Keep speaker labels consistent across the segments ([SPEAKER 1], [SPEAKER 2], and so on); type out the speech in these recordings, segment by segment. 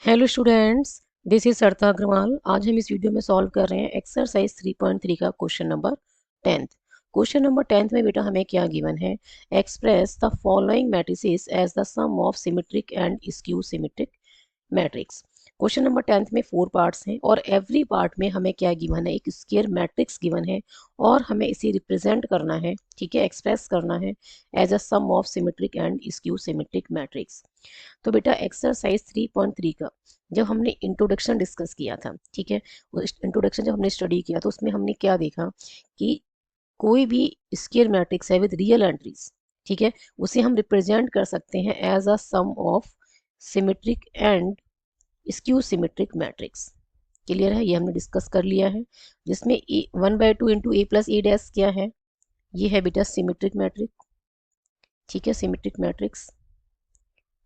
[SPEAKER 1] Hello students, this is सरता अग्रवाल। आज हम इस वीडियो में सॉल्व कर रहे हैं एक्सरसाइज 3.3 का क्वेश्चन नंबर 10। क्वेश्चन नंबर 10 में बेटा हमें क्या गिवन है? Express the following matrices as the sum of symmetric and skew symmetric matrix. Question number 10 में 4 पार्ट्स हैं और एवरी पार्ट में हमें क्या गिवन है? एक स्क्वायर मैट्रिक्स गिवन है और हमें इसे रिप्रेजेंट करना है, ठीक है, एक्सप्रेस करना है as a sum of symmetric and skew symmetric matrix. तो बेटा एक्सरसाइज 3.3 का जब हमने इंट्रोडक्शन डिस्कस किया था, ठीक है, वो इंट्रोडक्शन जब हमने स्टडी किया तो उसमें हमने क्या देखा कि कोई भी स्क्वायर मैट्रिक्स है विद रियल एंट्रीज, ठीक है, उसे हम रिप्रेजेंट कर सकते हैं as a sum of symmetric and skew symmetric matrix. Clear है? ये हमने डिस्कस कर लिया है, जिसमें 1/2 into A plus A dash क्या है? ये है बेटा सिमेट्रिक मैट्रिक, ठीक है, सिमेट्रिक मैट्रिक्स।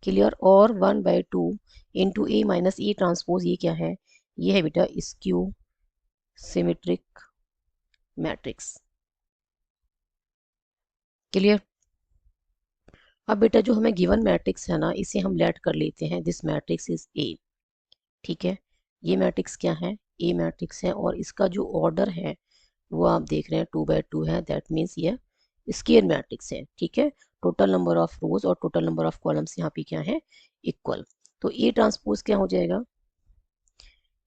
[SPEAKER 1] क्लियर? और 1/2 into A minus E transpose ये क्या है? ये है बेटा स्क्यू सिमेट्रिक मैट्रिक्स। क्लियर? अब बेटा जो हमें गिवन मैट्रिक्स है ना, इसे हम लेट कर लेते हैं दिस मैट्रिक्स इज ए, ठीक है। ये मैट्रिक्स क्या है? ए मैट्रिक्स है और इसका जो ऑर्डर है वो आप देख रहे हैं 2/2 है, दैट मीन्स ये स्क्वायर मैट्रिक्स है, ठीक है। टोटल नंबर ऑफ रोज और टोटल नंबर ऑफ कॉलम्स यहाँ पे क्या है? इक्वल। तो ए ट्रांसपोज क्या हो जाएगा?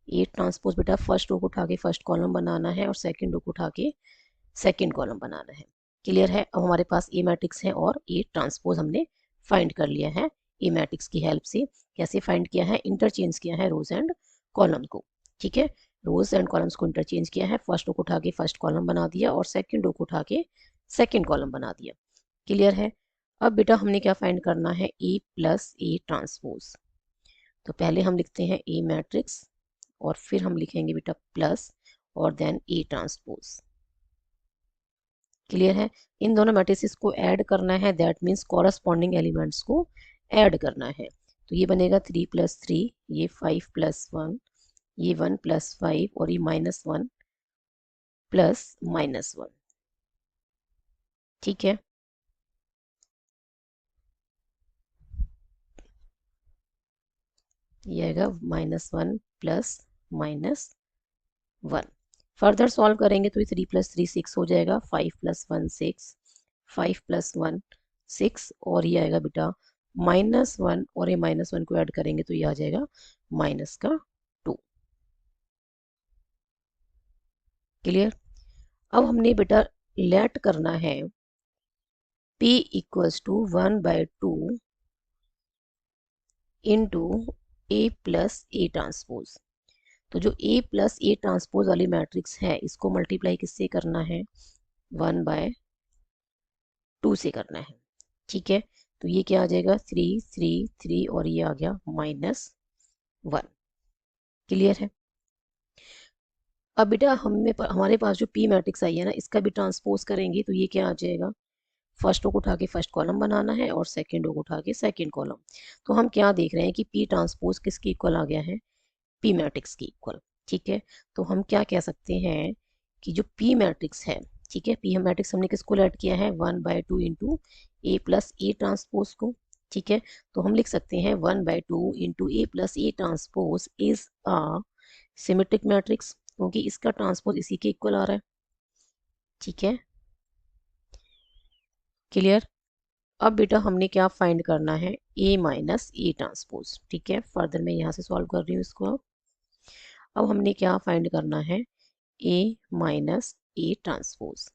[SPEAKER 1] ए ट्रांसपोज बेटा फर्स्ट रो को उठा के फर्स्ट कॉलम बनाना है और सेकंड रो को उठा के सेकंड कॉलम बनाना है। क्लियर है? अब हमारे पास ए मैट्रिक्स है और ए ट्रांसपोज हमने फाइंड कर लिया है ए मैट्रिक्स की हेल्प से। कैसे फाइंड किया है? इंटरचेंज किया है रोज एंड कॉलम को, ठीक है। रोज एंड कॉलम्स को इंटरचेंज किया है, फर्स्ट रो को उठा के फर्स्ट कॉलम बना दिया और सेकंड रो को उठा के सेकंड कॉलम बना दिया। क्लियर है? अब बेटा हमने क्या फाइंड करना है? ए प्लस ए ट्रांसपोज। तो पहले हम लिखते हैं ए मैट्रिक्स और फिर हम लिखेंगे बेटा प्लस और देन ए ट्रांसपोज। क्लियर है? इन दोनों मैट्रिसेस को ऐड करना है, दैट मीन्स कॉरस्पॉन्डिंग एलिमेंट्स को ऐड करना है। तो ये बनेगा 3 + 3, ये 5 + 1, ये 1 + 5 और ये -1 + -1, ठीक है। ये आएगा -1 + -1। फर्दर सॉल्व करेंगे तो ये 3 + 3 6 हो जाएगा, 5 + 1 6, 5 + 1 6 और ये आएगा बेटा -1 और ये -1 को ऐड करेंगे तो ये आ जाएगा -2। क्लियर? अब हमने बेटा लेट करना है P = 1/2 into A + A transpose. तो जो A + A ट्रांसपोज वाली मैट्रिक्स है इसको मल्टीप्लाई किससे करना है? 1/2 से करना है, ठीक है। तो ये क्या आ जाएगा? 3 3 3 और ये आ गया -1। क्लियर है? अब बेटा हमारे पास जो P मैट्रिक्स आई है ना, इसका भी ट्रांसपोज करेंगे तो ये क्या आ जाएगा? फर्स्ट रो को उठा के फर्स्ट कॉलम बनाना है और सेकंड रो को उठा के सेकंड कॉलम। तो हम क्या देख रहे हैं कि P ट्रांसपोज किसके इक्वल आ गया है? P मैट्रिक्स की इक्वल, ठीक है। तो हम क्या कह सकते हैं कि जो P मैट्रिक्स है, ठीक है, P मैट्रिक्स हमने किसको ऐड किया है? 1/2 इंटू A + A ट्रांसपोज को, ठीक है। तो हम लिख सकते हैं 1/2 into A + A transpose is a symmetric matrix, क्योंकि इसका ट्रांसपोज इसी के इक्वल आ रहा है, ठीक है। क्लियर? अब बेटा हमने क्या फाइंड करना है? A माइनस ए ट्रांसपोज, ठीक है। फर्दर मैं यहाँ से सॉल्व कर रही हूँ इसको। अब हमने क्या फाइंड करना है? A minus A transpose.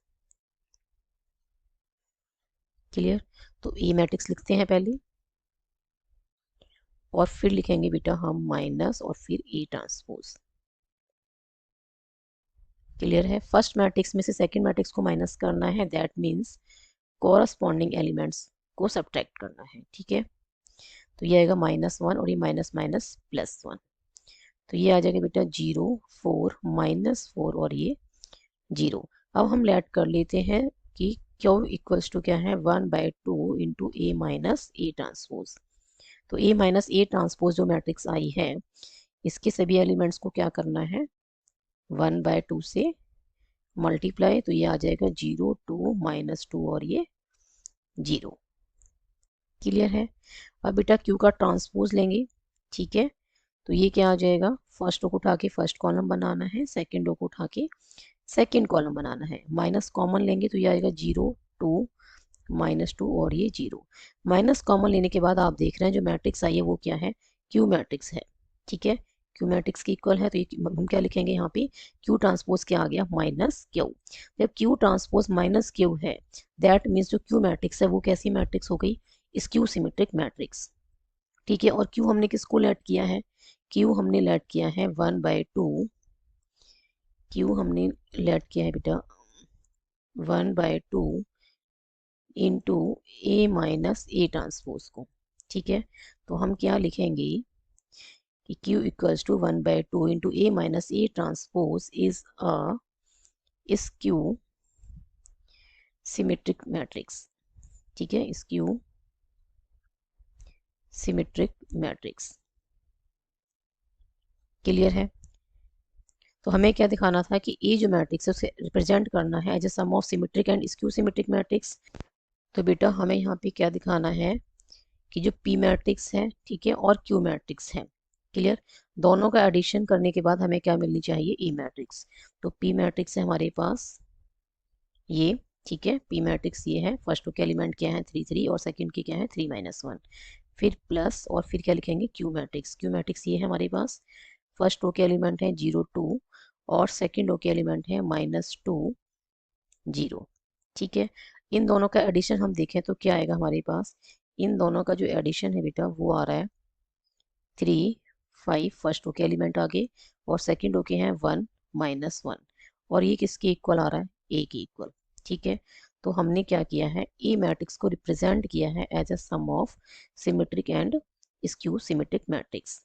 [SPEAKER 1] Clear? तो ए मैट्रिक्स लिखते हैं पहले और फिर लिखेंगे बेटा हम माइनस और फिर ए ट्रांसपोज। क्लियर है? फर्स्ट मैट्रिक्स में से सेकंड मैट्रिक्स को माइनस करना है, दैट मीन्स कॉरस्पॉन्डिंग एलिमेंट्स को सब्ट्रैक्ट करना है, ठीक है। तो ये आएगा -1 और ये माइनस माइनस +1, तो ये आ जाएगा बेटा 0 4 -4 और ये 0। अब हम लेट कर लेते हैं कि Q = क्या है? 1/2 into A minus A transpose. तो A माइनस ए ट्रांसपोज जो मैट्रिक्स आई है इसके सभी एलिमेंट्स को क्या करना है? 1/2 से मल्टीप्लाई, तो ये आ जाएगा 0 2 -2 और ये 0। क्लियर है? अब बेटा Q का ट्रांसपोज लेंगे, ठीक है। तो ये क्या आ जाएगा, फर्स्ट रो को उठा के फर्स्ट कॉलम बनाना है, सेकेंड रो को उठा के सेकेंड कॉलम बनाना है। माइनस कॉमन लेंगे तो ये आएगा 0 2 -2 और ये 0। माइनस कॉमन लेने के बाद आप देख रहे हैं जो मैट्रिक्स आई है वो क्या है, क्यू मैट्रिक्स है। ठीक है, क्यू मैट्रिक्स की इक्वल है, तो ये हम क्या लिखेंगे यहाँ पे, क्यू ट्रांसपोज क्या आ गया, माइनस क्यू। जब क्यू ट्रांसपोज माइनस क्यू है, दैट मीन्स जो क्यू मैट्रिक्स है वो कैसी मैट्रिक्स हो गई, स्क्यू सिमेट्रिक मैट्रिक्स। ठीक है, और क्यू हमने किसको लेट किया है, क्यू हमने लेट किया है 1/2, क्यू हमने लेट किया है बेटा 1/2 into A minus A transpose को। ठीक है, तो हम क्या लिखेंगे कि Q equals to 1/2 into A minus A transpose is skew symmetric matrix. ठीक है, स्क्यू सिमेट्रिक मैट्रिक्स। क्लियर है, तो हमें क्या दिखाना था कि ए जो मैट्रिक्स है उसे रिप्रेजेंट करना है as a sum of symmetric and skew symmetric matrix. तो बेटा हमें यहाँ पे क्या दिखाना है कि जो पी मैट्रिक्स है, ठीक है, और क्यू मैट्रिक्स है, क्लियर, दोनों का एडिशन करने के बाद हमें क्या मिलनी चाहिए, ई मैट्रिक्स। तो पी मैट्रिक्स है हमारे पास ये, ठीक है, पी मैट्रिक्स ये है, फर्स्ट रो के एलिमेंट क्या है 3 3 और सेकंड के क्या है 3 -1, फिर प्लस और फिर क्या लिखेंगे क्यू मैट्रिक्स। क्यू मैट्रिक्स ये है हमारे पास, फर्स्ट रो के एलिमेंट है 0 2 और सेकंड रो के एलिमेंट है -2 0। ठीक है, इन दोनों का एडिशन हम देखें तो क्या आएगा हमारे पास, इन दोनों का जो एडिशन है बेटा वो आ रहा है 3 5, फर्स्ट रो के एलिमेंट आगे और सेकंड रो के हैं 1 -1, और ये किसके इक्वल आ रहा है, ए के इक्वल। ठीक है, तो हमने क्या किया है, ए मैट्रिक्स को रिप्रेजेंट किया है as a sum of symmetric and skew symmetric matrix.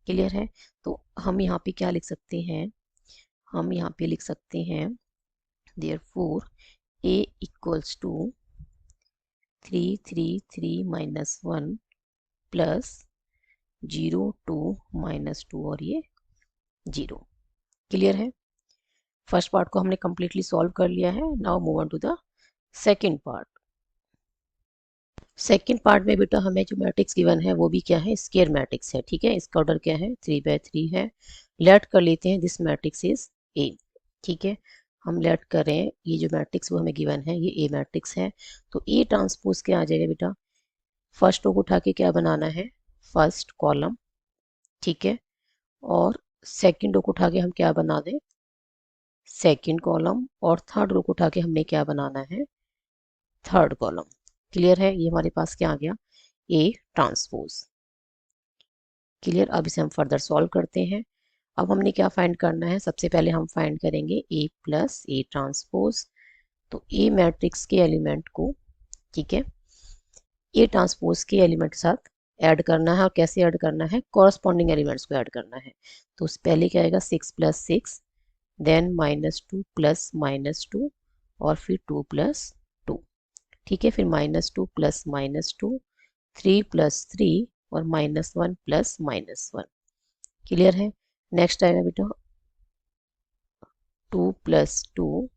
[SPEAKER 1] Clear है, तो हम यहाँ पे क्या लिख सकते हैं, हम यहाँ पे लिख सकते हैं therefore A equals to 3 3 3 -1 plus 0 2 -2 और ये 0। क्लियर है, फर्स्ट पार्ट को हमने कंप्लीटली सॉल्व कर लिया है। Now move on to the second part. Second part में बेटा हमें जो मैट्रिक्स गिवन है वो भी क्या है, स्क्वायर मैट्रिक्स है। ठीक है, इसका ऑर्डर क्या है 3/3 है। लेट कर लेते हैं दिस मैट्रिक्स इज ए। ठीक है, हम लेट कर रहे हैं ये जो मैट्रिक्स वो हमें गिवन है ये ए मैट्रिक्स है। तो ए ट्रांसपोज क्या आ जाएगा बेटा, फर्स्ट रो को उठा के क्या बनाना है, फर्स्ट कॉलम। ठीक है, और सेकंड रो को उठा के हम क्या बना दें, सेकंड कॉलम, और थर्ड रो को उठा के हमने क्या बनाना है, थर्ड कॉलम। क्लियर है, ये हमारे पास क्या आ गया, ए ट्रांसपोज। क्लियर, अब इसे हम फर्दर सॉल्व करते हैं। अब हमने क्या फाइंड करना है, सबसे पहले हम फाइंड करेंगे ए प्लस ए ट्रांसपोज। तो ए मैट्रिक्स के एलिमेंट को, ठीक है, ए ट्रांसपोज के एलिमेंट के साथ ऐड करना है, और कैसे ऐड करना है, कॉरस्पॉन्डिंग एलिमेंट्स को ऐड करना है। तो पहले क्या आएगा 6 + 6, देन -2 + -2 और फिर 2 + 2। ठीक है, फिर -2 + -2, 3 + 3 और -1 + -1। क्लियर है, नेक्स्ट आएगा बेटा 2 + 2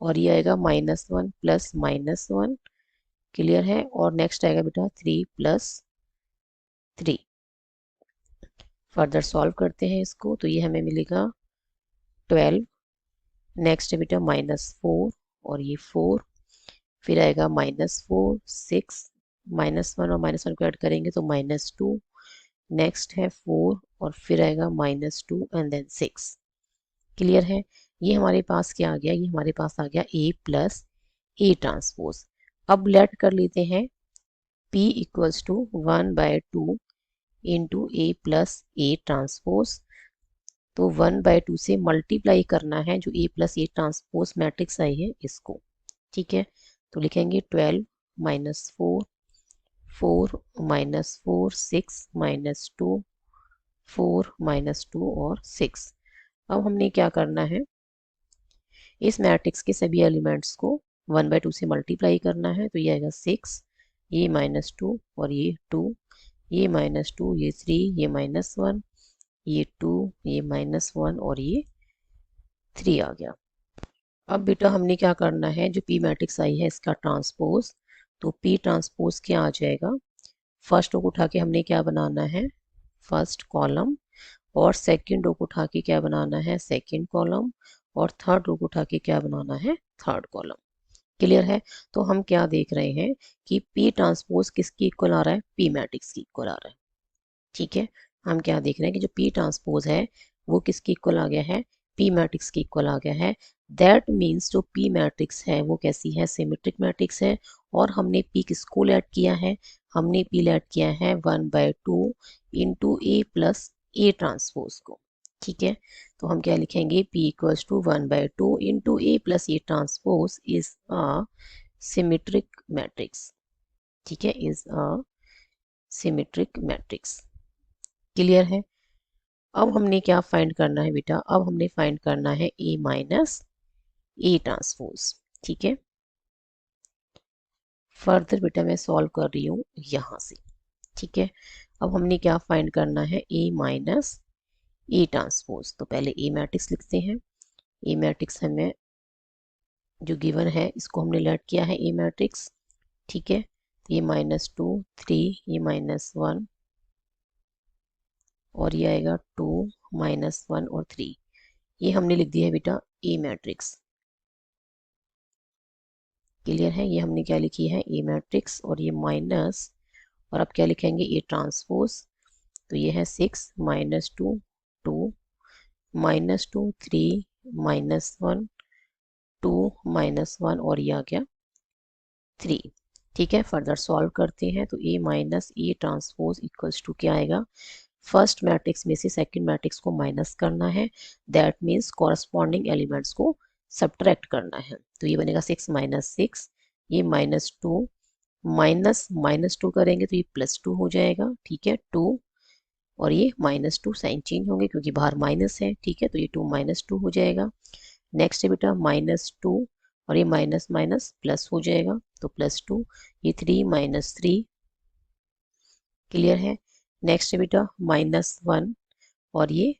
[SPEAKER 1] और ये आएगा -1 + -1। क्लियर है, और नेक्स्ट आएगा बेटा 3 + 3। फर्दर सॉल्व करते हैं इसको, तो ये हमें मिलेगा 12। नेक्स्ट है बेटा -4 और ये 4, फिर आएगा -4 6, -1 और -1 को ऐड करेंगे तो -2। नेक्स्ट है 4 और फिर आएगा -2 एंड देन 6। क्लियर है, ये हमारे पास क्या आ गया, ये हमारे पास आ गया ए प्लस ए ट्रांसपोज। अब लेट कर लेते हैं P equals to 1/2 into A plus A transpose. तो 1/2 से मल्टीप्लाई करना है जो A plus A transpose matrix आई है इसको। ठीक है, तो लिखेंगे 12 -4 4 -4 6 -2 4 -2 और 6। अब हमने क्या करना है, इस मैट्रिक्स के सभी एलिमेंट्स को 1/2 से मल्टीप्लाई करना है। तो ये आएगा 6, ये -2 और ये 2, ये -2 ये 3, ये -1 ये 2, ये -1 और ये 3 आ गया। अब बेटा हमने क्या करना है, जो पी मैट्रिक्स आई है इसका ट्रांसपोज। तो पी ट्रांसपोज क्या आ जाएगा, फर्स्ट रो को उठा के हमने क्या बनाना है, फर्स्ट कॉलम, और सेकंड रो को उठा के क्या बनाना है, सेकंड कॉलम, और थर्ड रो को उठा के क्या बनाना है, थर्ड कॉलम। क्लियर है। तो हम क्या देख रहे हैं कि पी ट्रांसपोज किसकी इक्वल आ रहा है, पी मैट्रिक्स की इक्वल आ रहा है। ठीक है, हम क्या देख रहे हैं कि जो पी ट्रांसपोज है वो किसकी इक्वल आ गया है, पी मैट्रिक्स की इक्वल आ गया है। दैट मीन्स जो पी मैट्रिक्स है वो कैसी है, सिमेट्रिक मैट्रिक्स है। और हमने पी किसको ऐड किया है, हमने पी ऐड किया है 1/2 into A plus A transpose को। ठीक है, तो हम क्या लिखेंगे, P equals to 1/2 into A plus A transpose is a symmetric matrix. ठीक है, is a symmetric matrix. Clear है। अब हमने क्या फाइंड करना है बेटा, अब हमने फाइंड करना है ए माइनस ए ट्रांसपोज। ठीक है, फर्दर बेटा मैं सॉल्व कर रही हूँ यहाँ से। ठीक है, अब हमने क्या फाइंड करना है, ए माइनस ए ट्रांसपोज। तो पहले ए मैट्रिक्स लिखते हैं। ए मैट्रिक्स हमें जो गिवन है इसको हमने लेट किया है ए मैट्रिक्स। ठीक है, तो ये -2 3, ये -1 और ये आएगा 2 -1 और 3। ये हमने लिख दिया है बेटा ए मैट्रिक्स। क्लियर है, ये हमने क्या लिखी है, ए मैट्रिक्स, और ये माइनस, और अब क्या लिखेंगे, ए ट्रांसपोज। तो ये है 6 -2 2 -2 3 -1 2 -1 और ये आ गया 3। ठीक है, फर्दर सॉल्व करते हैं। तो A minus A transpose equals to क्या आएगा, फर्स्ट मैट्रिक्स में से सेकंड मैट्रिक्स को माइनस करना है। दैट मीन्स कॉरस्पॉन्डिंग एलिमेंट्स को सब्ट्रैक्ट करना है। तो ये बनेगा 6 -6, ये -2 माइनस -2 करेंगे तो ये +2 हो जाएगा। ठीक है, 2 और ये -2 साइन चेंज होंगे क्योंकि बाहर माइनस है। ठीक है, तो ये 2 -2 हो जाएगा। नेक्स्ट है बेटा -2 और ये माइनस माइनस प्लस हो जाएगा तो +2, ये 3 -3। क्लियर है। नेक्स्ट है बेटा -1 और ये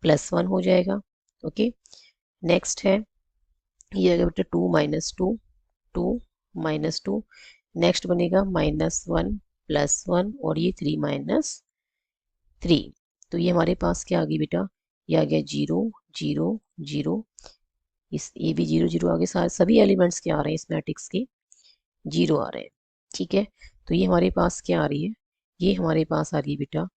[SPEAKER 1] +1 हो जाएगा। ओके, नेक्स्ट है ये आएगा बेटा 2 -2 2 -2। नेक्स्ट बनेगा -1 +1 और ये 3 -3। तो ये हमारे पास क्या आ गई बेटा, ये आ गया 0 0 0। इस ये भी 0 0 आगे सारे सभी एलिमेंट्स क्या आ रहे हैं इस मैट्रिक्स के, 0 आ रहे हैं। ठीक है, तो ये हमारे पास क्या आ रही है, ये हमारे पास आ रही है बेटा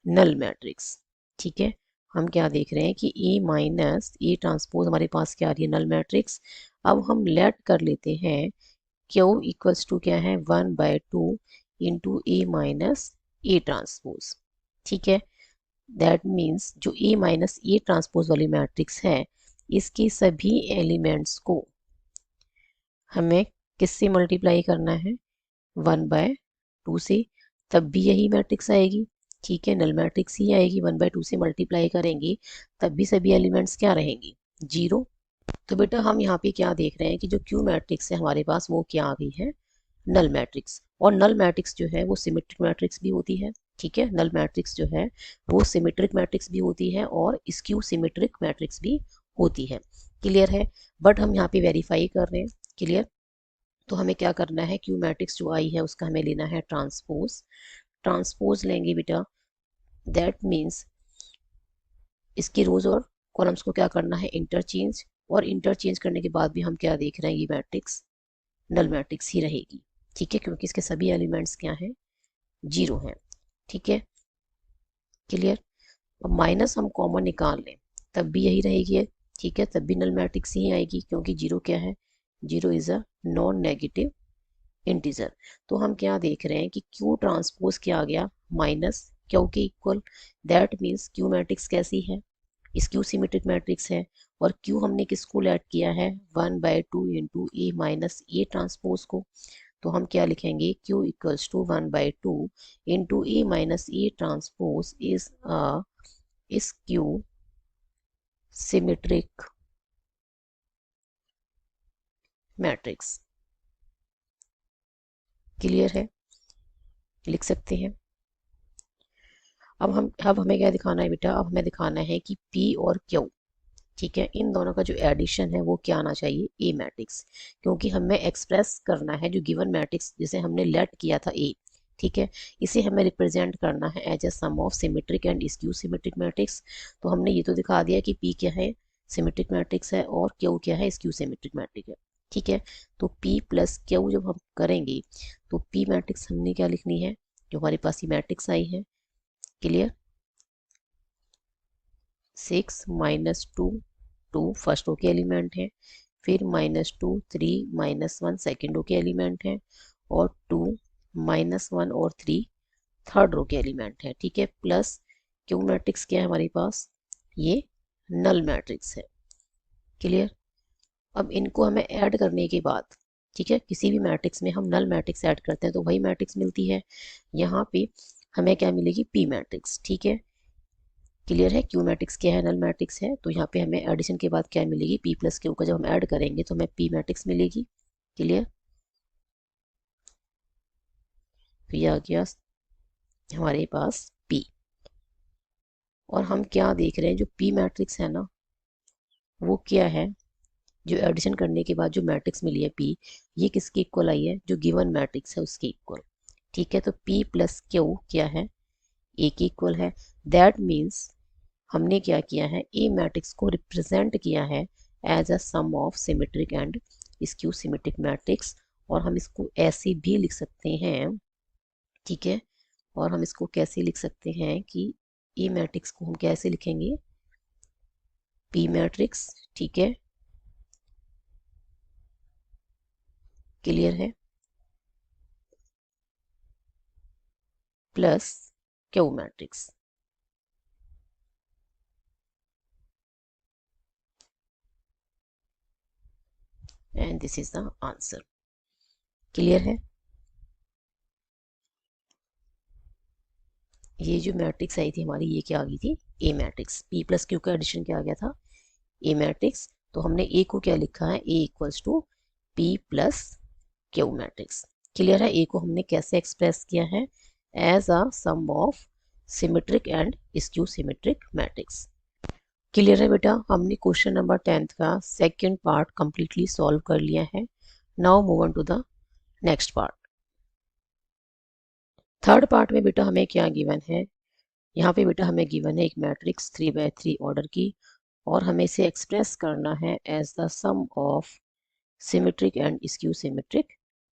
[SPEAKER 1] नल मैट्रिक्स। ठीक है, हम क्या देख रहे हैं कि ए माइनस ए ट्रांसपोज हमारे पास क्या आ रही है, नल मैट्रिक्स। अब हम लेट कर लेते हैं क्यू इक्वल्स टू क्या है, 1/2 into A minus A transpose. ठीक है, दैट मीन्स जो ए माइनस ए ट्रांसपोज वाली मैट्रिक्स है इसके सभी एलिमेंट्स को हमें किससे मल्टीप्लाई करना है, 1/2 से, तब भी यही मैट्रिक्स आएगी। ठीक है, नल मैट्रिक्स ही आएगी। 1/2 से मल्टीप्लाई करेंगे तब भी सभी एलिमेंट्स क्या रहेंगी, 0। तो बेटा हम यहाँ पे क्या देख रहे हैं कि जो क्यू मैट्रिक्स है हमारे पास वो क्या आ गई है, नल मैट्रिक्स। और नल मैट्रिक्स जो है वो सिमेट्रिक मैट्रिक्स भी होती है। ठीक है, नल मैट्रिक्स जो है वो सिमेट्रिक मैट्रिक्स भी होती है और स्क्यू सिमेट्रिक मैट्रिक्स भी होती है। क्लियर है, बट हम यहाँ पे वेरीफाई कर रहे हैं। क्लियर, तो हमें क्या करना है, क्यू मैट्रिक्स जो आई है उसका हमें लेना है ट्रांसपोज। ट्रांसपोज लेंगे बेटा, दैट मीन्स इसकी रोज और कॉलम्स को क्या करना है, इंटरचेंज। और इंटरचेंज करने के बाद भी हम क्या देख रहे हैं, ये मैट्रिक्स नल मैट्रिक्स ही रहेगी। ठीक है, क्योंकि इसके सभी एलिमेंट्स क्या हैं, 0 हैं। ठीक है, क्लियर। अब माइनस हम कॉमन निकाल लें तब भी यही रहेगी। ठीक है, तब भी नल मैट्रिक्स ही आएगी क्योंकि 0 क्या है, 0 is a non negative integer. तो हम क्या देख रहे हैं कि क्यू ट्रांसपोज क्या आ गया, माइनस क्यू के equal. That means Q matrix कैसी है, क्यू सिमेट्रिक मैट्रिक्स है। और क्यू हमने किसको ऐड किया है, 1/2 into A minus A transpose को। तो हम क्या लिखेंगे, Q equals to 1/2 into A minus A transpose is skew symmetric matrix. Clear है, लिख सकते हैं। अब हमें क्या दिखाना है बेटा, अब हमें दिखाना है कि P और Q, ठीक है, इन दोनों का जो एडिशन है वो क्या आना चाहिए, ए मैट्रिक्स। क्योंकि हमें एक्सप्रेस करना है जो गिवन मैट्रिक्स जिसे हमने लेट किया था ए, ठीक है। इसे हमें रिप्रेजेंट करना है as a sum of symmetric and skew symmetric matrix. तो हमने ये तो दिखा दिया कि पी क्या है, सिमेट्रिक मैट्रिक्स है, और क्यू क्या है, स्क्यू सिमेट्रिक मैट्रिक है। ठीक है। तो पी प्लस क्यू जब हम करेंगे तो पी मैट्रिक्स हमने क्या लिखनी है, जो हमारे पास ये मैट्रिक्स आई है, क्लियर। 6 -2 2 फर्स्ट रो के एलिमेंट है, फिर -2 3 -1 सेकेंड रो के एलिमेंट है, और 2 -1 और 3 थर्ड रो के एलिमेंट है। ठीक है। प्लस क्यू मैट्रिक्स क्या है हमारे पास, ये नल मैट्रिक्स है, क्लियर। अब इनको हमें ऐड करने के बाद, ठीक है, किसी भी मैट्रिक्स में हम नल मैट्रिक्स ऐड करते हैं तो वही मैट्रिक्स मिलती है। यहाँ पे हमें क्या मिलेगी, पी मैट्रिक्स। ठीक है, क्लियर है। क्यू मैट्रिक्स क्या है, नल मैट्रिक्स है, तो यहाँ पे हमें एडिशन के बाद क्या मिलेगी, पी प्लस क्यू का जब हम ऐड करेंगे तो हमें पी मैट्रिक्स मिलेगी, क्लियर। तो ये आ गया हमारे पास पी। और हम क्या देख रहे हैं, जो पी मैट्रिक्स है ना, वो क्या है, जो एडिशन करने के बाद जो मैट्रिक्स मिली है पी, ये किसके इक्वल आई है, जो गिवन मैट्रिक्स है उसके इक्वल। ठीक है। तो पी प्लस क्यू क्या है, ए के इक्वल है। दैट मीन्स हमने क्या किया है, ए मैट्रिक्स को रिप्रेजेंट किया है as a sum of symmetric and skew symmetric matrix. और हम इसको ऐसे भी लिख सकते हैं, ठीक है। और हम इसको कैसे लिख सकते हैं कि ए मैट्रिक्स को हम कैसे लिखेंगे, पी मैट्रिक्स, ठीक है, क्लियर है, plus Q matrix. And this is the answer, clear है। ये जो मैट्रिक्स आई थी हमारी, ये क्या आ गई थी, ए मैट्रिक्स। पी प्लस क्यू का एडिशन क्या आ गया था, ए मैट्रिक्स। तो हमने ए को क्या लिखा है, A equals to P plus Q matrix, clear है। ए को हमने कैसे एक्सप्रेस किया है, as a sum of symmetric and skew symmetric matrix, clear है बेटा। हमने क्वेश्चन नंबर 10th का सेकंड पार्ट कंप्लीटली सॉल्व कर लिया है। Now move on to the next part. Third part में बेटा हमें क्या गिवन है, यहाँ पे बेटा हमें गिवन है एक मैट्रिक्स 3 by 3 ऑर्डर की, और हमें इसे एक्सप्रेस करना है as the sum of symmetric and skew symmetric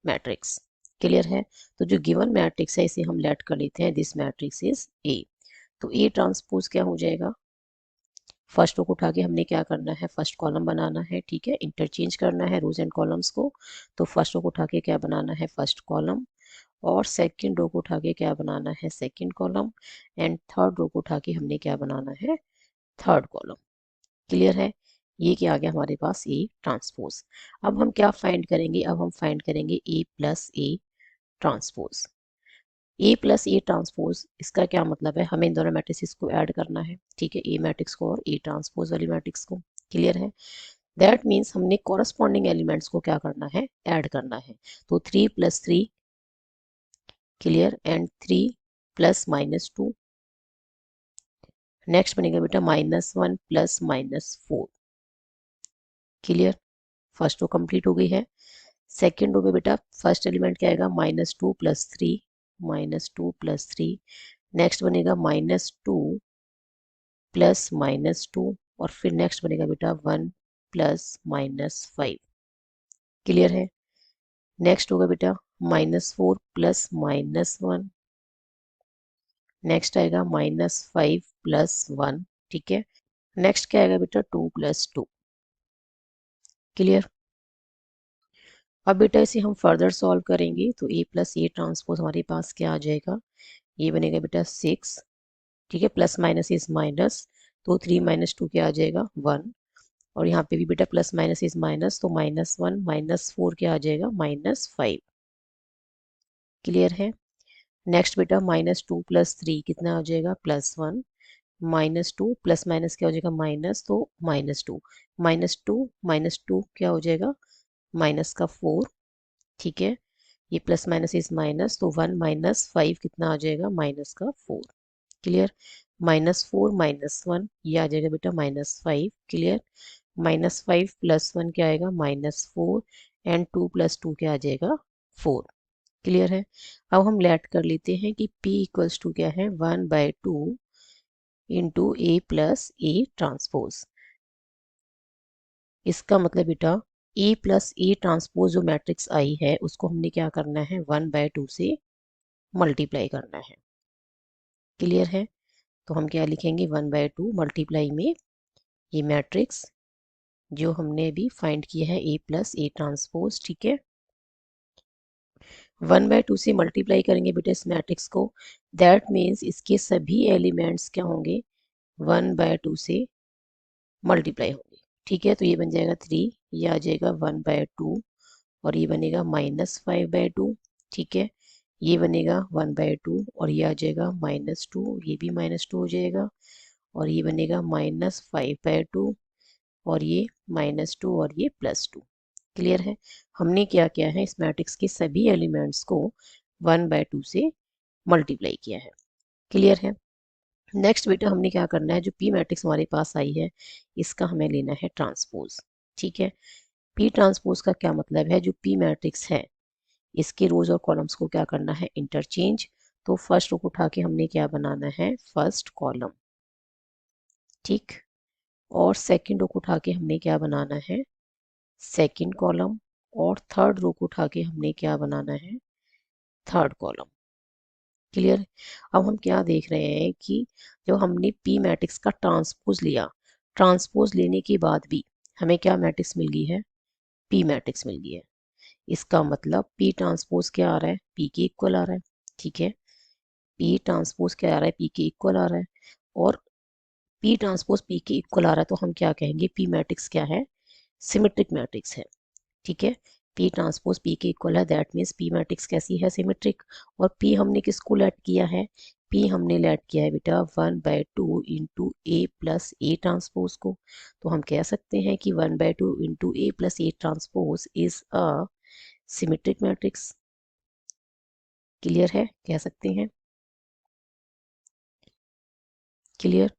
[SPEAKER 1] matrix, clear है। तो जो गिवन मैट्रिक्स है इसे हम लेट कर लेते हैं, दिस मैट्रिक्स इज ए। तो ए ट्रांसपोज क्या हो जाएगा, फर्स्ट रो को उठा के हमने क्या करना है, फर्स्ट कॉलम बनाना है, ठीक है, इंटरचेंज करना है रोज एंड कॉलम्स को। तो फर्स्ट रो को उठा के क्या बनाना है, फर्स्ट कॉलम, और सेकंड रो को उठा के क्या बनाना है, second column, and third row को उठा के हमने क्या बनाना है, थर्ड कॉलम, क्लियर है। ये क्या आ गया हमारे पास, ए ट्रांसपोज। अब हम क्या फाइंड करेंगे, अब हम फाइंड करेंगे A plus A transpose. A plus A transpose, इसका क्या मतलब है, हमें इन दोनों मैट्रिक्स को ऐड करना है, ठीक है, ए मैट्रिक्स को और ए ट्रांसपोज वाली मैट्रिक्स को, क्लियर है। दैट मीन्स हमने कॉरस्पॉन्डिंग एलिमेंट्स को क्या करना है, ऐड करना है। तो 3 + 3, क्लियर, एंड 3 + -2, नेक्स्ट बनेगा बेटा -1 + -4, क्लियर। फर्स्ट रो कंप्लीट हो गई है। सेकेंड रो में बेटा फर्स्ट एलिमेंट क्या आएगा, -2 + 3, नेक्स्ट बनेगा -2 + -2, और फिर नेक्स्ट बनेगा बेटा 1 + -5, क्लियर है। नेक्स्ट होगा बेटा -4 + -1, नेक्स्ट आएगा -5 + 1, ठीक है। नेक्स्ट क्या आएगा बेटा 2 + 2, क्लियर। अब बेटा इसे हम फर्दर सॉल्व करेंगे तो ए प्लस ए ट्रांसपोज हमारे पास क्या आ जाएगा, ये बनेगा बेटा 6, ठीक है, प्लस माइनस इज माइनस, तो 3 - 2 क्या आ जाएगा 1, और यहाँ पे भी बेटा प्लस माइनस इज माइनस, तो -1 -4 क्या आ जाएगा -5, क्लियर है। नेक्स्ट बेटा -2 + 3 कितना आ जाएगा +1, -2 प्लस माइनस क्या हो जाएगा माइनस, तो -2, -2 क्या हो जाएगा -4, ठीक है। ये प्लस माइनस इज माइनस, तो 1 -5 कितना आ जाएगा -4, क्लियर। -4 -1 ये आ जाएगा बेटा -5, क्लियर। -5 + 1 क्या आएगा -4, एंड 2 + 2 क्या आ जाएगा 4, क्लियर है। अब हम लेट कर लेते हैं कि P इक्वल्स टू क्या है 1/2 into A plus A transpose. इसका मतलब बेटा ए प्लस ए ट्रांसपोज जो मैट्रिक्स आई है उसको हमने क्या करना है 1/2 से मल्टीप्लाई करना है। क्लियर है। तो हम क्या लिखेंगे 1/2 मल्टीप्लाई में ये मैट्रिक्स जो हमने अभी फाइंड किया है ए प्लस ए ट्रांसपोज। ठीक है, 1/2 से मल्टीप्लाई करेंगे बेटा इस मैट्रिक्स को, दैट मीन्स इसके सभी एलिमेंट्स क्या होंगे 1/2 से मल्टीप्लाई होंगे। ठीक है, तो ये बन जाएगा 3, ये आ जाएगा 1/2 और ये बनेगा -5/2। ठीक है, ये बनेगा 1/2 और ये आ जाएगा -2, ये भी -2 हो जाएगा और ये बनेगा -5/2 और ये -2 और ये +2। क्लियर है। हमने क्या किया है इस मैट्रिक्स के सभी एलिमेंट्स को 1/2 से मल्टीप्लाई किया है। क्लियर है। नेक्स्ट बेटा हमने क्या करना है, जो पी मैट्रिक्स हमारे पास आई है इसका हमें लेना है ट्रांसपोज। ठीक है, पी ट्रांसपोज का क्या मतलब है, जो पी मैट्रिक्स है इसके रोज और कॉलम्स को क्या करना है इंटरचेंज। तो फर्स्ट रो को उठा के हमने क्या बनाना है फर्स्ट कॉलम। ठीक, और सेकंड रो को उठा के हमने क्या बनाना है सेकंड कॉलम, और थर्ड रो को उठा के हमने क्या बनाना है थर्ड कॉलम। क्लियर। अब हम क्या देख रहे हैं कि जब हमने पी मैट्रिक्स का ट्रांसपोज लिया, ट्रांसपोज लेने के बाद भी हमें क्या मैट्रिक्स मिल गई है पी मैट्रिक्स मिल गई है। इसका मतलब पी ट्रांसपोज क्या आ रहा है पी के इक्वल आ रहा है। ठीक है, पी ट्रांसपोज क्या आ रहा है पी के इक्वल आ रहा है, और पी ट्रांसपोज पी के इक्वल आ रहा है तो हम क्या कहेंगे पी मैट्रिक्स क्या है सिमेट्रिक मैट्रिक्स है। ठीक है, पी ट्रांसपोज पी के इक्वल है, दैट मीन्स पी मैट्रिक्स कैसी है सिमेट्रिक। और पी हमने किसको लेट किया है पी हमने लेट किया है बेटा 1/2 into A plus A transpose को। तो हम कह सकते हैं कि 1/2 into A plus A transpose is a symmetric matrix. Clear है, कह सकते हैं। क्लियर।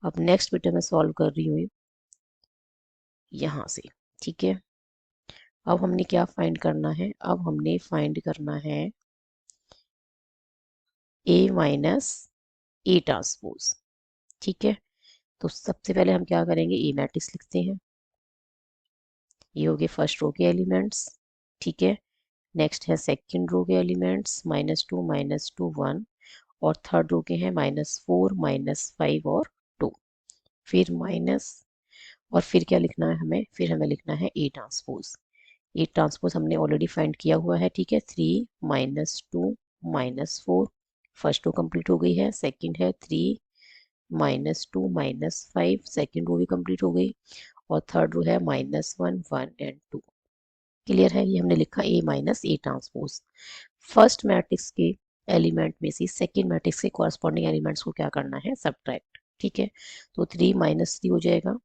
[SPEAKER 1] अब नेक्स्ट बेटा मैं सॉल्व कर रही हूँ यहाँ से। ठीक है, अब हमने क्या फाइंड करना है, अब हमने फाइंड करना है ए माइनस ए ट्रांसपोज। ठीक है, तो सबसे पहले हम क्या करेंगे ए मैट्रिक्स लिखते हैं। ये हो गए फर्स्ट रो के एलिमेंट्स। ठीक है, नेक्स्ट है सेकंड रो के एलिमेंट्स -2 -2 1, और थर्ड रो के हैं -4 -5 और 2। फिर माइनस, और फिर क्या लिखना है हमें, फिर हमें लिखना है ए ट्रांसपोज। ए ट्रांसपोज हमने ऑलरेडी फाइंड किया हुआ है। ठीक है, 3 -2 -4, फर्स्ट रो कंप्लीट हो गई है, सेकंड है 3 -2 -5, सेकंड रो भी कंप्लीट हो गई, और थर्ड रो है -1 1 एंड 2। क्लियर है, ये हमने लिखा A minus A transpose. First matrix के एलिमेंट में से सेकंड मैट्रिक्स के कॉरस्पॉन्डिंग एलिमेंट्स को क्या करना है सब्ट्रैक्ट। ठीक है, तो 3 -3 हो जाएगा,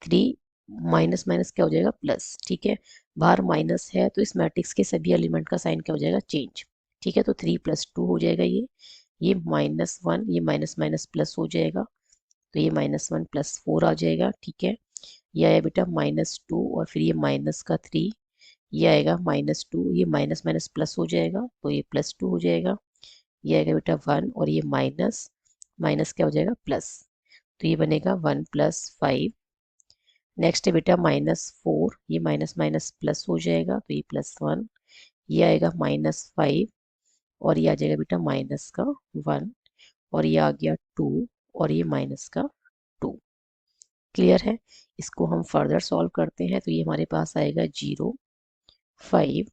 [SPEAKER 1] 3 माइनस माइनस क्या हो जाएगा प्लस। ठीक है, बाहर माइनस है तो इस मैट्रिक्स के सभी एलिमेंट का साइन क्या हो जाएगा चेंज। ठीक है, तो 3 + 2 हो जाएगा, ये -1, ये माइनस माइनस प्लस हो जाएगा, तो ये -1 + 4 आ जाएगा। ठीक है, ये आया बेटा -2, और फिर ये माइनस का 3, ये आएगा -2, ये माइनस माइनस प्लस हो जाएगा तो ये +2 हो जाएगा, ये आएगा बेटा 1, और ये माइनस माइनस क्या हो जाएगा प्लस, तो ये बनेगा 1 + 5। नेक्स्ट है बेटा -4, ये माइनस माइनस प्लस हो जाएगा तो ये +1, ये आएगा -5, और ये आ जाएगा बेटा माइनस का 1, और ये आ गया 2, और ये माइनस का 2। क्लियर है। इसको हम फर्दर सॉल्व करते हैं तो ये हमारे पास आएगा 0 5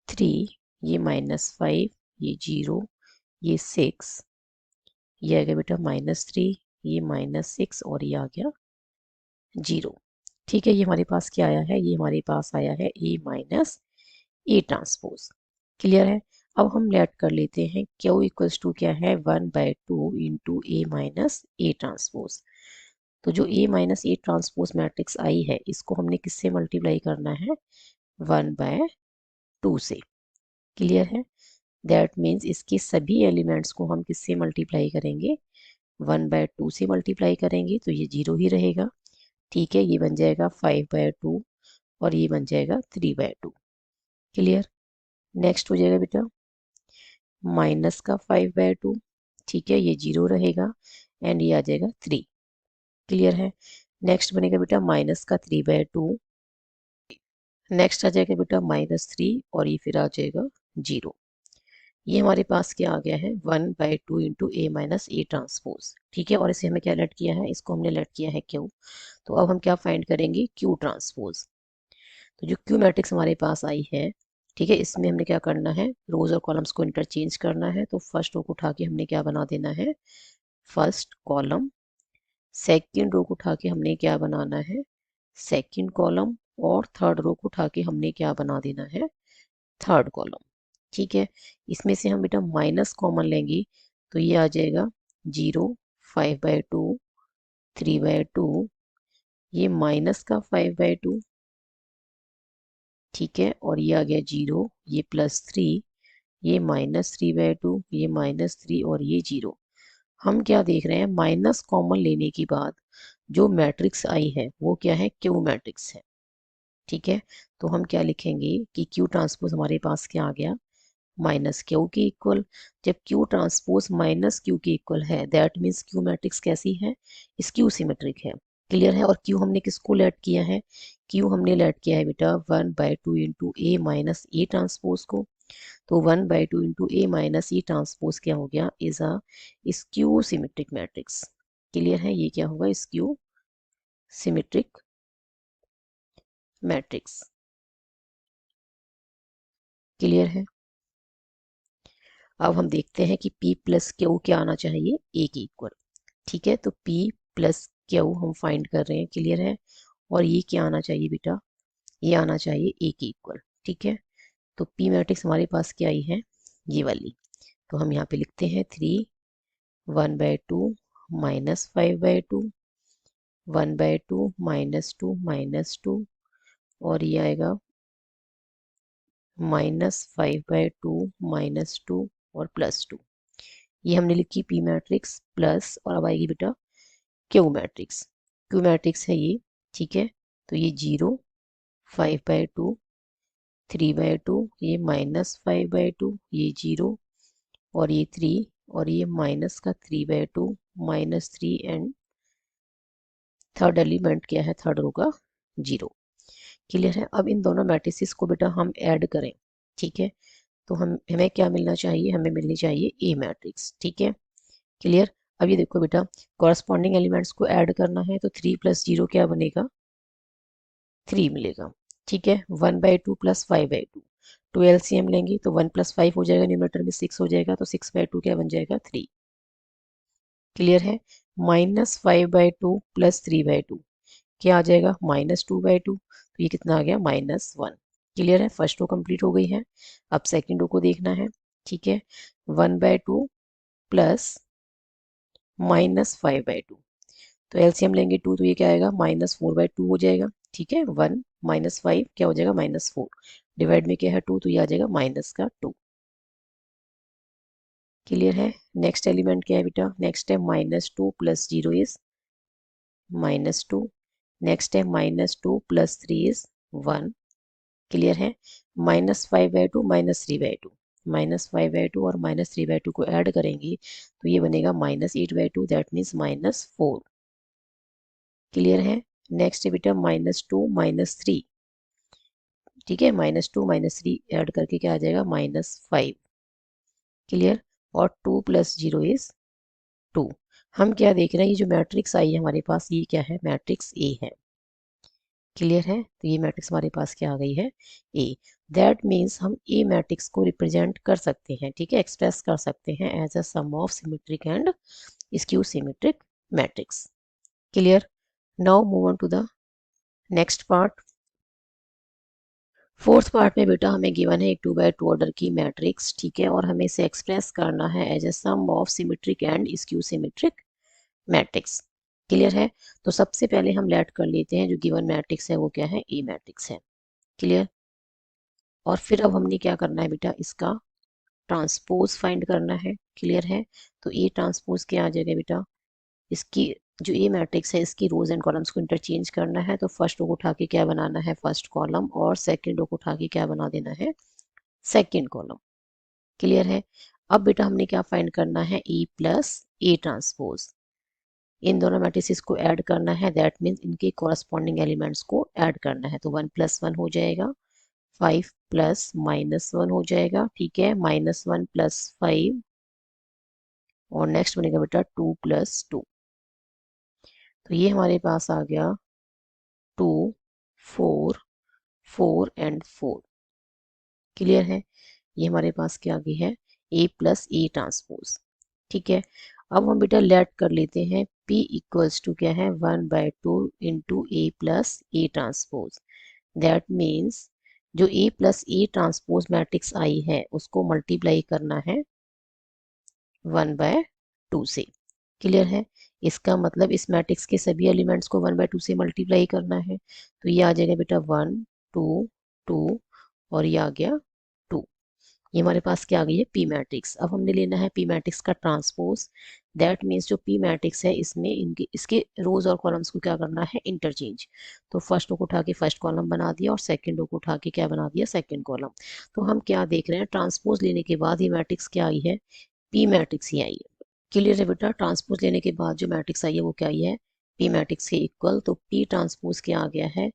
[SPEAKER 1] 3, ये -5, ये 0, ये 6, ये आ गया बेटा -3, ये -6, और ये आ गया 0। ठीक है, ये हमारे पास क्या आया है, ये हमारे पास आया है ए माइनस ए ट्रांसपोज। क्लियर है। अब हम लेट कर लेते हैं क्यू इक्वल्स टू क्या है 1/2 into A minus A transpose. तो जो ए माइनस ए ट्रांसपोज मैट्रिक्स आई है इसको हमने किससे मल्टीप्लाई करना है 1/2 से। क्लियर है, दैट मीन्स इसके सभी एलिमेंट्स को हम किससे मल्टीप्लाई करेंगे 1/2 से मल्टीप्लाई करेंगे, तो ये 0 ही रहेगा। ठीक है, ये बन जाएगा 5/2 और ये बन जाएगा 3/2। क्लियर। नेक्स्ट हो जाएगा बेटा माइनस का 5/2, ठीक है, ये 0 रहेगा एंड ये आ जाएगा 3। क्लियर है। नेक्स्ट बनेगा बेटा माइनस का 3/2, नेक्स्ट आ जाएगा बेटा -3 और ये फिर आ जाएगा 0। ये हमारे पास क्या आ गया है 1/2 into A minus A transpose, ठीक है, और इसे हमें क्या लेट किया है, इसको हमने लेट किया है क्यू। तो अब हम क्या फाइंड करेंगे क्यू ट्रांसपोज। तो जो क्यू मैट्रिक्स हमारे पास आई है, ठीक है, इसमें हमने क्या करना है, रोज और कॉलम्स को इंटरचेंज करना है। तो फर्स्ट रो को उठा के हमने क्या बना देना है फर्स्ट कॉलम, सेकंड रो को उठा के हमने क्या बनाना है सेकंड कॉलम, और थर्ड रो को उठा के हमने क्या बना देना है थर्ड कॉलम। ठीक है, इसमें से हम बेटा माइनस कॉमन लेंगे तो ये आ जाएगा 0, 5/2, 3/2, ये माइनस का 5/2, ठीक है, और ये आ गया 0, ये +3, ये -3/2, ये -3 और ये 0। हम क्या देख रहे हैं माइनस कॉमन लेने के बाद जो मैट्रिक्स आई है वो क्या है क्यू मैट्रिक्स है। ठीक है, तो हम क्या लिखेंगे कि क्यू ट्रांसपोज हमारे पास क्या आ गया माइनस क्यू के इक्वल। जब क्यू ट्रांसपोज माइनस क्यू के इक्वल है दैट मीन्स क्यू मैट्रिक्स कैसी है स्क्यू सिमेट्रिक है। क्लियर है। और क्यू हमने किसको लेट किया है, क्यू हमने लेट किया है बेटा 1/2 into A minus A transpose को। तो 1/2 into A minus E transpose क्या हो गया is a skew symmetric matrix. Clear है, ये क्या होगा स्क्यू सिमेट्रिक मैट्रिक्स। क्लियर है। अब हम देखते हैं कि P प्लस क्यू क्या आना चाहिए ए के इक्वल। ठीक है, तो P प्लस क्यू हम फाइंड कर रहे हैं। क्लियर है, और ये क्या आना चाहिए बेटा, ये आना चाहिए ए के इक्वल। ठीक है, तो P मैट्रिक्स हमारे पास क्या आई है ये वाली। तो हम यहाँ पे लिखते हैं 3, 1/2, -5/2, 1/2, -2, -2, और ये आएगा -5/2, -2 और +2। ये हमने लिखी पी मैट्रिक्स प्लस, और अब आएगी बेटा क्यू मैट्रिक्स। क्यू मैट्रिक्स है ये। ठीक है, तो ये 0, 5/2, 3/2, ये -5/2, ये 0 और ये 3, और ये माइनस का 3/2, -3 एंड थर्ड एलिमेंट क्या है थर्ड रो का 0। क्लियर है। अब इन दोनों मैट्रिसेस को बेटा हम ऐड करें। ठीक है, तो हमें क्या मिलना चाहिए, हमें मिलनी चाहिए ए मैट्रिक्स। ठीक है, क्लियर। अब ये देखो बेटा कॉरस्पॉन्डिंग एलिमेंट्स को ऐड करना है तो 3 + 0 क्या बनेगा 3 मिलेगा। ठीक है, 1/2 + 5/2, टू एलसीएम लेंगे तो 1 + 5 हो जाएगा, न्यूमरेटर में 6 हो जाएगा, तो 6/2 क्या बन जाएगा 3। क्लियर है। -5/2 + 3/2 क्या आ जाएगा -2/2, तो ये कितना आ गया -1। क्लियर है, फर्स्ट रो कंप्लीट हो गई है। अब सेकंड रो को देखना है। ठीक है, 1/2 प्लस -5/2, तो एलसीएम लेंगे 2 तो ये क्या आएगा -4/2 हो जाएगा। ठीक है, 1 -5 क्या हो जाएगा -4, डिवाइड में क्या है 2 तो ये आ जाएगा -2। क्लियर है। नेक्स्ट एलिमेंट क्या है बेटा, नेक्स्ट है -2 + 0 इज -2, नेक्स्ट है -2 + 3 इज 1। क्लियर है। -5/2 -3/2, -5/2 और -3/2 को ऐड करेंगे तो ये बनेगा -8/2, दैट मीन्स -4। क्लियर है। नेक्स्ट है बेटा -2 -3, ठीक है, -2 -3 ऐड करके क्या आ जाएगा -5। क्लियर, और 2 + 0 इज 2। हम क्या देख रहे हैं, ये जो मैट्रिक्स आई है हमारे पास ये क्या है मैट्रिक्स ए है। क्लियर है, तो ये मैट्रिक्स हमारे पास क्या आ गई है ए। दैट मीन्स हम ए मैट्रिक्स को रिप्रेजेंट कर सकते हैं, ठीक है, एक्सप्रेस कर सकते हैं as a sum of symmetric and skew symmetric matrix. Clear. Now move on to the next part. Fourth part में बेटा हमें गिवन है एक 2/2 ऑर्डर की मैट्रिक्स। ठीक है, और हमें इसे एक्सप्रेस करना है as a sum of symmetric and skew symmetric matrix. Clear है। तो सबसे पहले हम लेट कर लेते हैं जो गिवन मैट्रिक्स है वो क्या है ए मैट्रिक्स है। क्लियर। और फिर अब हमने क्या करना है बेटा इसका ट्रांसपोज फाइंड करना है। क्लियर है, तो ए ट्रांसपोज क्या आ जाएगा बेटा, इसकी जो ए मैट्रिक्स है इसकी रोज एंड कॉलम्स को इंटरचेंज करना है। तो फर्स्ट रो को उठा के क्या बनाना है फर्स्ट कॉलम, और सेकंड रो को उठा के क्या बना देना है सेकेंड कॉलम। क्लियर है। अब बेटा हमने क्या फाइंड करना है, E प्लस ए ट्रांसपोज। इन दोनों मैट्रिसेस को ऐड करना है, दैट मीन्स इनके कॉरस्पॉन्डिंग एलिमेंट्स को ऐड करना है। तो 1 + 1 हो जाएगा, 5 प्लस -1 हो जाएगा, ठीक है, -1 + 5 और नेक्स्ट बनेगा बेटा 2 + 2। तो ये हमारे पास आ गया 2 4 4 एंड 4। क्लियर है। ये हमारे पास क्या आ गई है, A प्लस ए ट्रांसपोज। ठीक है। अब हम बेटा लेट कर लेते हैं P इक्वल्स टू क्या है, 1/2 into A plus A transpose. That means जो A plus A transpose matrix आई है उसको मल्टीप्लाई करना है 1/2 से। क्लियर है। इसका मतलब इस मैट्रिक्स के सभी एलिमेंट्स को 1/2 से मल्टीप्लाई करना है। तो ये आ जाएगा बेटा 1 2 2 और ये आ गया 2। ये हमारे पास क्या आ गई है, पी मैट्रिक्स। अब हमने लेना है पी मैट्रिक्स का ट्रांसपोज। दैट मीन्स जो पी मैट्रिक्स है इसमें इनके इसके रोज और कॉलम्स को क्या करना है, इंटरचेंज। तो फर्स्ट रो को उठा के फर्स्ट कॉलम बना दिया और सेकंड रो को उठा के क्या बना दिया, सेकंड कॉलम। तो हम क्या देख रहे हैं, ट्रांसपोज लेने के बाद ये मैट्रिक्स क्या आई है, पी मैट्रिक्स ही आई है। क्लियर है बेटा। ट्रांसपोज लेने के बाद जो मैट्रिक्स आई है वो क्या आई है, पी मैट्रिक्स के इक्वल। तो पी ट्रांसपोज क्या आ गया है,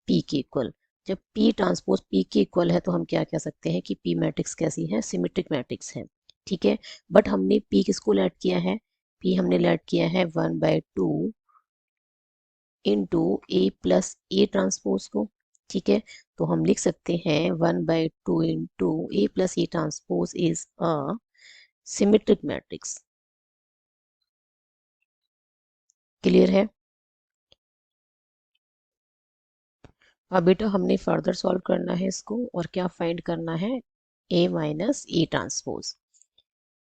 [SPEAKER 1] पी के इक्वल। जब P ट्रांसपोज P के इक्वल है तो हम क्या कह सकते हैं कि P मैट्रिक्स कैसी है, सिमेट्रिक मैट्रिक्स है। ठीक है। बट हमने P किसको लेट किया है, P हमने लेट किया है 1/2 into A plus A transpose को। ठीक है। तो हम लिख सकते हैं 1/2 into A plus A transpose is a symmetric matrix. Clear है। अब बेटा हमने फर्दर सॉल्व करना है इसको और क्या फाइंड करना है, A माइनस ए ट्रांसपोज।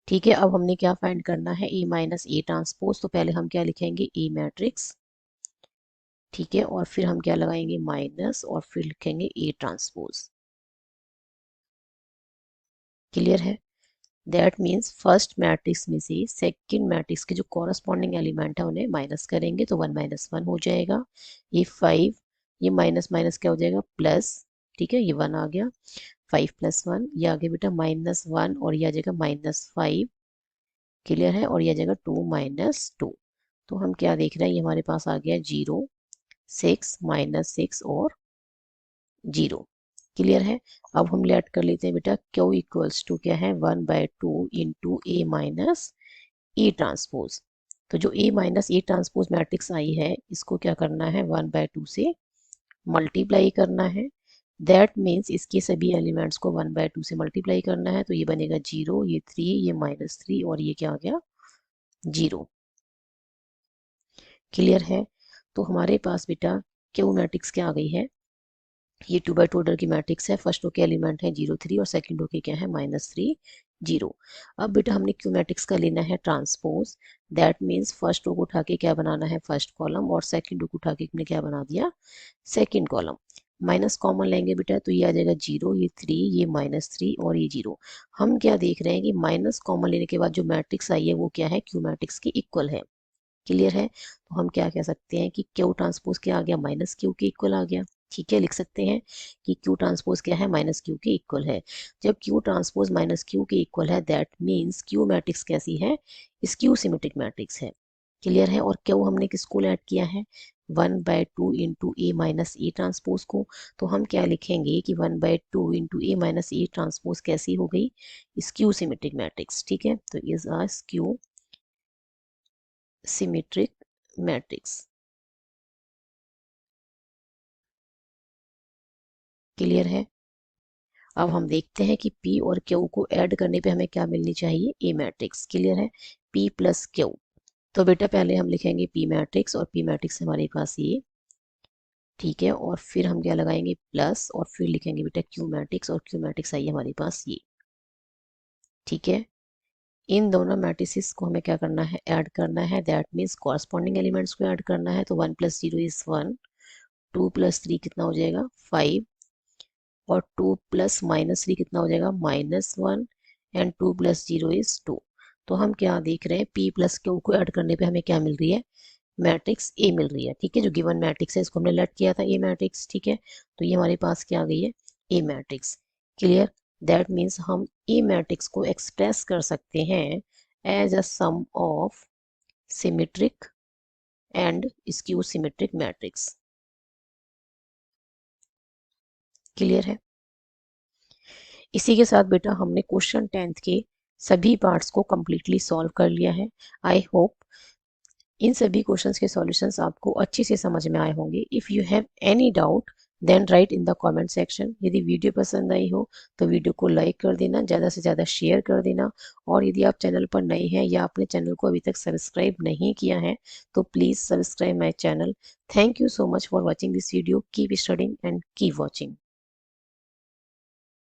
[SPEAKER 1] ठीक है। अब हमने क्या फाइंड करना है, A माइनस ए ट्रांसपोज। तो पहले हम क्या लिखेंगे, ए मैट्रिक्स। ठीक है। और फिर हम क्या लगाएंगे, माइनस, और फिर लिखेंगे ए ट्रांसपोज। क्लियर है। दैट मीन्स फर्स्ट मैट्रिक्स में से सेकंड मैट्रिक्स के जो कॉरस्पॉन्डिंग एलिमेंट है उन्हें माइनस करेंगे तो 1 - 1 हो जाएगा। ये 5, ये माइनस माइनस क्या हो जाएगा, प्लस। ठीक है। ये 1 आ गया, 5 + 1, ये आ गया बेटा -1 और ये आ जाएगा -5। क्लियर है। और ये आ जाएगा 2 - 2। तो हम क्या देख रहे हैं, ये हमारे पास आ गया 0 6 -6 और 0। क्लियर है। अब हम लेट कर लेते हैं बेटा Q इक्वल्स टू क्या है, 1/2 into A minus A transpose. तो जो ए माइनस ए ट्रांसपोज मैट्रिक्स आई है इसको क्या करना है, 1/2 से मल्टीप्लाई करना है। दैट मीन्स इसके सभी एलिमेंट्स को 1/2 से मल्टीप्लाई करना है। तो ये बनेगा 0, ये 3, ये -3 और ये क्या आ गया, 0। क्लियर है। तो हमारे पास बेटा क्यू मैट्रिक्स क्या आ गई है, ये 2/2 ऑर्डर की मैट्रिक्स है। फर्स्ट रो के एलिमेंट है 0 3 और सेकंड रो के क्या है, -3 0। अब बेटा हमने क्यू मैट्रिक्स का लेना है transpose. That means first row को उठा के क्या बनाना है, फर्स्ट कॉलम, और सेकंड रो को उठा के हमने क्या बना दिया, सेकंड कॉलम। माइनस कॉमन लेंगे बेटा तो ये आ जाएगा 0, ये 3, ये -3 और ये 0। हम क्या देख रहे हैं कि माइनस कॉमन लेने के बाद जो मैट्रिक्स आई है वो क्या है, क्यू मैट्रिक्स के इक्वल है। क्लियर है। तो हम क्या कह सकते हैं कि क्यू ट्रांसपोज क्या आ गया, -Q के इक्वल आ गया। ठीक है। लिख सकते हैं कि क्यू ट्रांसपोज क्या है, -Q के इक्वल है। जब क्यू ट्रांसपोज -Q के इक्वल है दैट मीन्स क्यू मैट्रिक्स कैसी है, स्क्यू सिमेट्रिक मैट्रिक्स है। क्लियर है। और क्यू हमने किसको ऐड किया है, 1/2 into A minus A transpose को। तो हम क्या लिखेंगे कि 1/2 into A minus A transpose कैसी हो गई, स्क्यू सिमेट्रिक मैट्रिक्स। ठीक है। तो is a skew symmetric matrix. Clear है। अब हम देखते हैं कि P और Q को ऐड करने पे हमें क्या मिलनी चाहिए, ए मैट्रिक्स। क्लियर है। P plus Q। तो बेटा पहले हम लिखेंगे P मैट्रिक्स और P मैट्रिक्स हमारे पास ये। ठीक है। और फिर हम क्या लगाएंगे, प्लस, और फिर लिखेंगे बेटा Q मैट्रिक्स, और Q मैट्रिक्स आई हमारे पास ये। ठीक है। इन दोनों मैट्रिसेस को हमें क्या करना है, ऐड करना है। दैट मीन्स कॉरस्पॉन्डिंग एलिमेंट्स को ऐड करना है। तो 1 + 0 इज 1, 2 + 3 कितना हो जाएगा, 5, और 2 प्लस -3 कितना हो जाएगा, -1, एंड 2 + 0 इज 2। तो हम क्या देख रहे हैं, P प्लस Q को ऐड करने पे हमें क्या मिल रही है, मैट्रिक्स ए मिल रही है। ठीक है। जो गिवन मैट्रिक्स है इसको हमने लेट किया था ए मैट्रिक्स। ठीक है। तो ये हमारे पास क्या आ गई है, A matrix. Clear. That means हम ई मैट्रिक्स को एक्सप्रेस कर सकते हैं as a sum of symmetric and skew symmetric matrix. Clear है? इसी के साथ बेटा हमने क्वेश्चन 10th के सभी पार्ट्स को कम्प्लीटली सॉल्व कर लिया है। आई होप इन सभी क्वेश्चंस के सॉल्यूशंस आपको अच्छे से समझ में आए होंगे। If you have any doubt then write in the comment section. यदि वीडियो पसंद आई हो तो वीडियो को लाइक कर देना, ज़्यादा से ज़्यादा शेयर कर देना, और यदि आप चैनल पर नए हैं या अपने चैनल को अभी तक सब्सक्राइब नहीं किया है तो please subscribe my channel. Thank you so much for watching this video. Keep studying and keep watching.